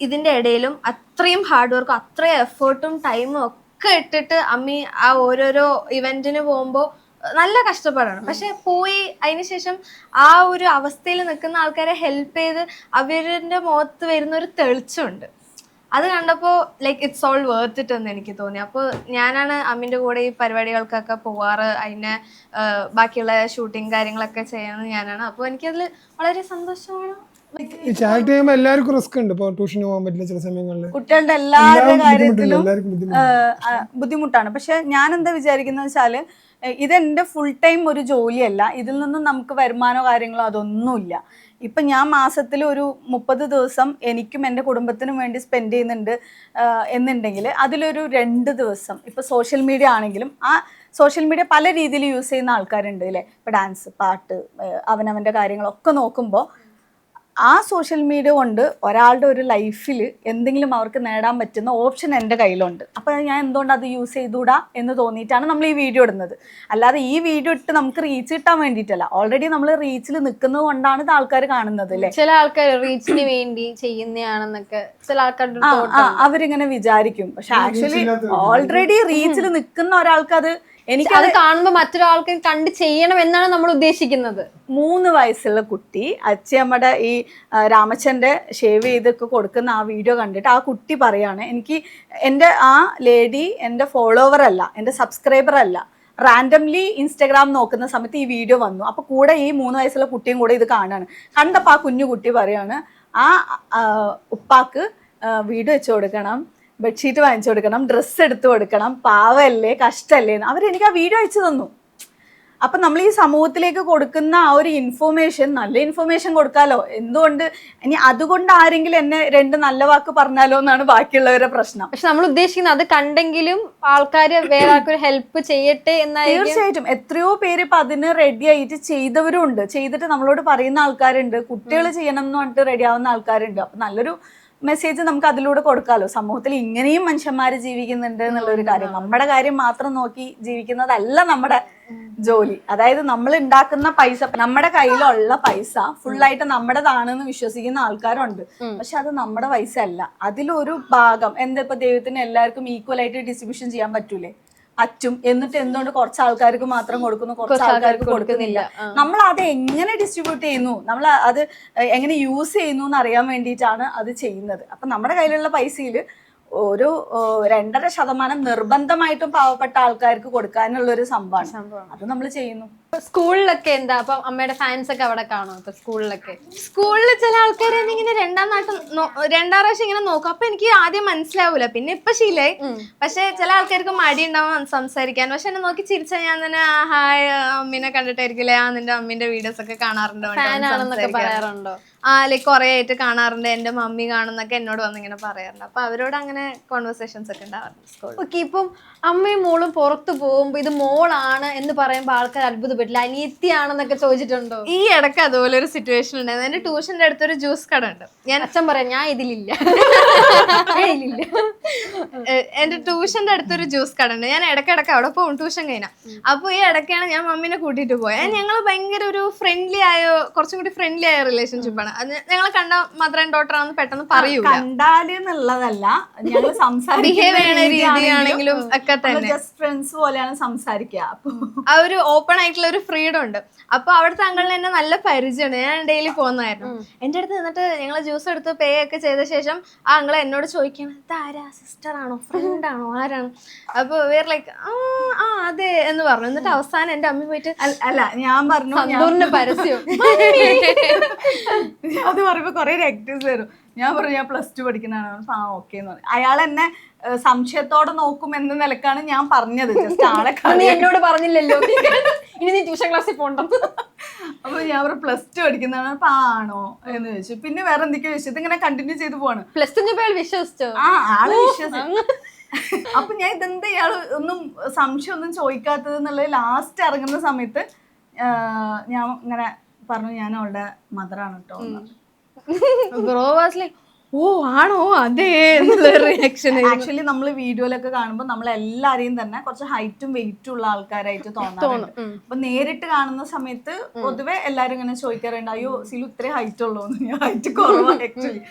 ഇതിന്റെ ഇടയിലും അത്രയും ഹാർഡ് വർക്കും അത്രയും എഫേർട്ടും ടൈമും ഒക്കെ ഇട്ടിട്ട് അമ്മി ആ ഓരോരോ ഇവന്റിന് പോകുമ്പോൾ നല്ല കഷ്ടപ്പാടാണ്. പക്ഷെ പോയി അതിനുശേഷം ആ ഒരു അവസ്ഥയിൽ നിൽക്കുന്ന ആൾക്കാരെ ഹെൽപ്പ് ചെയ്ത് അവരുടെ മുഖത്ത് വരുന്ന ഒരു തെളിച്ചമുണ്ട്. അത് കണ്ടപ്പോൾ like it's all worth it എന്ന് എനിക്ക് തോന്നി. അപ്പോൾ ഞാനാണ് അമ്മിൻ്റെ കൂടെ ഈ പരിപാടികൾക്കൊക്കെ പോവാറ്, അതിനെ ബാക്കിയുള്ള ഷൂട്ടിങ് കാര്യങ്ങളൊക്കെ ചെയ്യുന്നത് ഞാനാണ്. അപ്പോൾ എനിക്കതിൽ വളരെ സന്തോഷമാണ്. ഈ ചാരിറ്റി ചെയ്യുമ്പോൾ എല്ലാവർക്കും റിസ്ക് ഉണ്ട്. ഇപ്പോൾ ട്യൂഷന് പോകാൻ പറ്റില്ല ചില സമയങ്ങളിൽ, കുട്ടികളുടെ എല്ലാവരുടെ കാര്യത്തിലും എല്ലാവർക്കും ബുദ്ധിമുട്ടുണ്ട്. ബുദ്ധിമുട്ടാണ്. പക്ഷെ ഞാൻ എന്താ വിചാരിക്കുന്നത് വെച്ചാല് ഇതെന്റെ ഫുൾ ടൈം ഒരു ജോലിയല്ല, ഇതിൽ നിന്നും നമുക്ക് വരുമാനോ കാര്യങ്ങളോ അതൊന്നുമില്ല. ഇപ്പം ഞാൻ മാസത്തിൽ ഒരു 30 ദിവസം എനിക്കും എൻ്റെ കുടുംബത്തിനും വേണ്ടി സ്പെൻഡ് ചെയ്യുന്നുണ്ട് എന്നുണ്ടെങ്കിൽ അതിലൊരു 2 ദിവസം ഇപ്പം സോഷ്യൽ മീഡിയ ആണെങ്കിലും ആ സോഷ്യൽ മീഡിയ പല രീതിയിൽ യൂസ് ചെയ്യുന്ന ആൾക്കാരുണ്ട് അല്ലേ. ഇപ്പം ഡാൻസ്, പാട്ട്, അവനവൻ്റെ കാര്യങ്ങളൊക്കെ നോക്കുമ്പോൾ ആ സോഷ്യൽ മീഡിയ കൊണ്ട് ഒരാളുടെ ഒരു ലൈഫിൽ എന്തെങ്കിലും അവർക്ക് നേടാൻ പറ്റുന്ന ഓപ്ഷൻ എൻ്റെ കയ്യിലുണ്ട്. അപ്പോൾ ഞാൻ എന്തുകൊണ്ട് അത് യൂസ് ചെയ്തുകൂടാ എന്ന് തോന്നിയിട്ടാണ് നമ്മൾ ഈ വീഡിയോ ഇടുന്നത്. അല്ലാതെ ഈ വീഡിയോ ഇട്ട് നമുക്ക് റീച്ച് കിട്ടാൻ വേണ്ടിയിട്ടല്ല, ഓൾറെഡി നമ്മൾ റീച്ചിൽ നിൽക്കുന്നത് കൊണ്ടാണ് ഇത് ആൾക്കാർ കാണുന്നത് അല്ലേ. ചില ആൾക്കാർ റീച്ചിന് വേണ്ടി ചെയ്യുന്നതാണെന്നൊക്കെ ചില ആൾക്കാരുടെ അവരിങ്ങനെ വിചാരിക്കും. പക്ഷെ ആക്ച്വലി ഓൾറെഡി റീച്ചിൽ നിൽക്കുന്ന ഒരാൾക്ക് അത് എനിക്ക് അത് കാണുമ്പോൾ മറ്റൊരാൾക്ക് കണ്ട് ചെയ്യണം എന്നാണ് നമ്മൾ ഉദ്ദേശിക്കുന്നത്. 3 വയസ്സുള്ള കുട്ടി അച്ഛമ്മയുടെ ഈ രാമച്ചൻ്റെ ഷേവ് ചെയ്തൊക്കെ കൊടുക്കുന്ന ആ വീഡിയോ കണ്ടിട്ട് ആ കുട്ടി പറയാണ്, എനിക്ക് എൻ്റെ ആ ലേഡി എൻ്റെ ഫോളോവർ അല്ല, എൻ്റെ സബ്സ്ക്രൈബർ അല്ല, റാൻഡംലി ഇൻസ്റ്റാഗ്രാം നോക്കുന്ന സമയത്ത് ഈ വീഡിയോ വന്നു. അപ്പോൾ കൂടെ ഈ 3 വയസ്സുള്ള കുട്ടിയും കൂടെ ഇത് കാണാണ്. കണ്ടപ്പോൾ ആ കുഞ്ഞു കുട്ടി പറയാണ്, ആ ഉപ്പാക്ക് വീട് വെച്ച് കൊടുക്കണം, ബെഡ്ഷീറ്റ് വാങ്ങിച്ചു കൊടുക്കണം, ഡ്രസ്സ് എടുത്തു കൊടുക്കണം, പാവല്ലേ കഷ്ടല്ലേ എന്ന് അവരെനിക്ക് ആ വീഡിയോ അയച്ചു തന്നു. അപ്പം നമ്മൾ ഈ സമൂഹത്തിലേക്ക് കൊടുക്കുന്ന ആ ഒരു ഇൻഫോർമേഷൻ, നല്ല ഇൻഫോർമേഷൻ കൊടുക്കാമല്ലോ. എന്തുകൊണ്ട് ഇനി അതുകൊണ്ട് ആരെങ്കിലും എന്നെ 2 നല്ല വാക്ക് പറഞ്ഞാലോ എന്നാണ് ബാക്കിയുള്ളവരുടെ പ്രശ്നം. പക്ഷെ നമ്മൾ ഉദ്ദേശിക്കുന്നത് അത് കണ്ടെങ്കിലും ആൾക്കാർ വേറെ ആൾക്കൊരു ഹെൽപ്പ് ചെയ്യട്ടെ എന്നായിരിക്കും. തീർച്ചയായിട്ടും എത്രയോ പേര് ഇപ്പം അതിന് റെഡി ആയിട്ട് ചെയ്തവരും ഉണ്ട്, ചെയ്തിട്ട് നമ്മളോട് പറയുന്ന ആൾക്കാരുണ്ട്, കുട്ടികൾ ചെയ്യണം എന്ന് പറഞ്ഞിട്ട് റെഡി ആവുന്ന ആൾക്കാരുണ്ട്. അപ്പം നല്ലൊരു മെസ്സേജ് നമുക്ക് അതിലൂടെ കൊടുക്കാമല്ലോ. സമൂഹത്തിൽ ഇങ്ങനെയും മനുഷ്യന്മാർ ജീവിക്കുന്നുണ്ട് എന്നുള്ളൊരു കാര്യം. നമ്മുടെ കാര്യം മാത്രം നോക്കി ജീവിക്കുന്നതല്ല നമ്മുടെ ജോലി. അതായത് നമ്മൾ ഉണ്ടാക്കുന്ന പൈസ, നമ്മുടെ കയ്യിലുള്ള പൈസ ഫുള്ളായിട്ട് നമ്മുടേതാണെന്ന് വിശ്വസിക്കുന്ന ആൾക്കാരുണ്ട്. പക്ഷെ അത് നമ്മുടെ പൈസ അല്ല. അതിലൊരു ഭാഗം എന്താ ഇപ്പൊ ദൈവത്തിന് എല്ലാവർക്കും ഈക്വൽ ആയിട്ട് ഡിസ്ട്രിബ്യൂഷൻ ചെയ്യാൻ പറ്റൂലേ? പറ്റും. എന്നിട്ട് എന്തുകൊണ്ട് കുറച്ച് ആൾക്കാർക്ക് മാത്രം കൊടുക്കുന്നു, കുറച്ച് ആൾക്കാർക്ക് കൊടുക്കുന്നില്ല? നമ്മൾ അത് എങ്ങനെ ഡിസ്ട്രിബ്യൂട്ട് ചെയ്യുന്നു, നമ്മൾ അത് എങ്ങനെ യൂസ് ചെയ്യുന്നു എന്ന് അറിയാൻ വേണ്ടിയിട്ടാണ് അത് ചെയ്യുന്നത്. അപ്പം നമ്മുടെ കയ്യിലുള്ള പൈസയിൽ ഒരു 2.5% നിർബന്ധമായിട്ടും പാവപ്പെട്ട ആൾക്കാർക്ക് കൊടുക്കാനുള്ളൊരു സംഭവമാണ്. അത് നമ്മൾ ചെയ്യുന്നു. സ്കൂളിലൊക്കെ എന്താ അപ്പം അമ്മയുടെ ഫാൻസ് ഒക്കെ അവിടെ കാണും? ഇപ്പൊ സ്കൂളിൽ ചില ആൾക്കാർ ഇങ്ങനെ 2 പ്രാവശ്യം ഇങ്ങനെ നോക്കും. അപ്പൊ എനിക്ക് ആദ്യം മനസ്സിലാവൂല, പിന്നെ ഇപ്പൊ ശീലായി. പക്ഷെ ചില ആൾക്കാർക്ക് മടി ഉണ്ടാവും സംസാരിക്കാൻ. പക്ഷെ എന്നെ നോക്കി ചിരിച്ചാൽ ഞാൻ തന്നെ ഹായ് അമ്മീനെ കണ്ടിട്ടായിരിക്കില്ലേ, നിന്റെ അമ്മീന്റെ വീഡിയോസ് ഒക്കെ കാണാറുണ്ടോ, പറയാറുണ്ടോ? ലൈക്ക് കുറെ ആയിട്ട് കാണാറുണ്ട്, എന്റെ മമ്മി കാണുന്നൊക്കെ എന്നോട് വന്ന് ഇങ്ങനെ പറയാറുണ്ട്. അപ്പൊ അവരോട് അങ്ങനെ കോൺവെർസേഷൻസ് ഒക്കെ ഉണ്ടാവാറുണ്ട് സ്കൂളിൽ. ഓക്കെ, ഇപ്പം അമ്മയും മോളും പുറത്ത് പോകുമ്പോ ഇത് മോളാണ് എന്ന് പറയുമ്പോ ആൾക്കാർ അത്ഭുതപ്പെട്ടില്ല, അനിയത്തിയാണെന്നൊക്കെ ചോദിച്ചിട്ടുണ്ടോ? ഈ ഇടയ്ക്ക് അതുപോലെ ഒരു സിറ്റുവേഷൻ ഉണ്ടായിരുന്നു. എന്റെ ട്യൂഷന്റെ അടുത്തൊരു ജ്യൂസ് കട ഉണ്ട്. ഞാൻ അച്ഛൻ പറയാം ഞാൻ ഇതിലില്ല. എന്റെ ട്യൂഷന്റെ അടുത്തൊരു ജ്യൂസ് കട ഉണ്ട്. ഞാൻ ഇടയ്ക്കിടയ്ക്ക് അവിടെ പോകും ട്യൂഷൻ കഴിഞ്ഞാൽ. അപ്പൊ ഈ ഇടയ്ക്കാണ് ഞാൻ മമ്മീനെ കൂട്ടിയിട്ട് പോയത്. ഞങ്ങൾ ഭയങ്കര ഒരു ഫ്രണ്ട്ലി ആയ, കുറച്ചും കൂടി ഫ്രണ്ട്ലി ആയ റിലേഷൻഷിപ്പാണ്. അത് ഞങ്ങൾ കണ്ട മദർ ആൻഡ് ഡോട്ടർ ആണെന്ന് പെട്ടെന്ന് പറയൂ. കണ്ടാലെന്നുള്ളതല്ല, ഞങ്ങൾ ബിഹേവ് രീതിയാണെങ്കിലും ഒക്കെ തന്നെ ജസ്റ്റ് ഫ്രണ്ട്സ് പോലെയാണ് സംസാരിക്കുക. ആ ഒരു ഓപ്പൺ ആയിട്ടുള്ള ഒരു ഫ്രീഡം ഉണ്ട്. അപ്പൊ അവിടുത്തെ അങ്കിളിന് എന്നെ നല്ല പരിചയമുണ്ട്. ഞാൻ ഡെയിലി പോകുന്നതായിരുന്നു. എന്റെ അടുത്ത് നിന്നിട്ട് ഞങ്ങൾ ജ്യൂസ് എടുത്ത് പേ ഒക്കെ ചെയ്ത ശേഷം ആ അങ്കിളെ എന്നോട് ചോദിക്കണം, ഇതാരാ, സിസ്റ്റർ ആണോ, ഫ്രണ്ട് ആണോ, ആരാണ്? അപ്പൊ വേറെ ലൈക്ക് ആ അതെ എന്ന് പറഞ്ഞു. എന്നിട്ട് അവസാനം എന്റെ അമ്മ പോയിട്ട് അല്ല ഞാൻ പറഞ്ഞു പരസ്യം അത് പറയുമ്പോ കുറെ നെഗറ്റീവ്സ് വരും. ഞാൻ പറഞ്ഞു ഞാൻ +2 പഠിക്കുന്നതാണ്. ആ ഓക്കെ എന്ന് പറഞ്ഞു. അയാൾ എന്നെ സംശയത്തോടെ നോക്കും എന്ന നിലക്കാണ് ഞാൻ പറഞ്ഞത്. ജസ്റ്റ് ആളെ എന്നോട് പറഞ്ഞില്ലല്ലോ ഇനി നീ ട്യൂഷൻ ക്ലാസ്സിൽ പോകണ്ട. അപ്പൊ ഞാൻ +2 പഠിക്കുന്നതാണ്. അപ്പൊ ആണോ എന്ന് ചോദിച്ചു. പിന്നെ വേറെ എന്തൊക്കെയോ ചോദിച്ചു. ഇതിങ്ങനെ കണ്ടിന്യൂ ചെയ്ത് പോവാണ്. +2 വിശ്വസിച്ചോ? ആള് വിശ്വസിച്ചു. അപ്പൊ ഞാൻ ഇതെന്താ ഇയാള് ഒന്നും സംശയം ഒന്നും ചോദിക്കാത്തത് എന്നുള്ളത് ലാസ്റ്റ് ഇറങ്ങുന്ന സമയത്ത് ഞാൻ ഇങ്ങനെ പറഞ്ഞു, ഞാൻ അവളുടെ മദറാണ് കേട്ടോ. ബ്രോ വാസ് ലൈക്ക് ഓ ആണോ അതെ റിയാക്ഷൻ. ആക്ച്വലി നമ്മൾ വീഡിയോയിലൊക്കെ കാണുമ്പോൾ നമ്മളെല്ലാരെയും തന്നെ കുറച്ച് ഹൈറ്റും വെയിറ്റും ഉള്ള ആൾക്കാരായിട്ട് തോന്നാറുണ്ട്. അപ്പൊ നേരിട്ട് കാണുന്ന സമയത്ത് പൊതുവെ എല്ലാരും ഇങ്ങനെ ചോദിക്കാറുണ്ട്, അയ്യോ സിലു ഇത്രയും ഹൈറ്റ് ഉള്ളൂന്ന്. ഞാൻ ഹൈറ്റ് കുറവാണ് ആക്ച്വലി.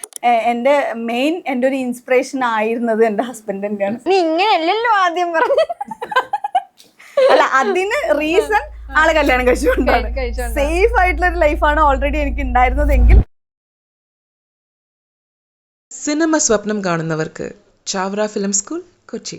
എന്റെ ഒരു ഇൻസ്പിറേഷൻ ആയിരുന്നത് എന്റെ ഹസ്ബൻഡ് തന്നെയാണ്. നീ ഇങ്ങനെയല്ലല്ലോ ആദ്യം പറഞ്ഞു. അല്ല, അതിന് റീസൺ ആളെ കല്യാണം കഴിച്ചുകൊണ്ടാണ്. സേഫ് ആയിട്ടുള്ള ഒരു ലൈഫാണ് ഓൾറെഡി എനിക്ക് ഉണ്ടായിരുന്നതെങ്കിൽ സിനിമ സ്വപ്നം കാണുന്നവർക്ക് ചാവറ ഫിലിം സ്കൂൾ, കൊച്ചി.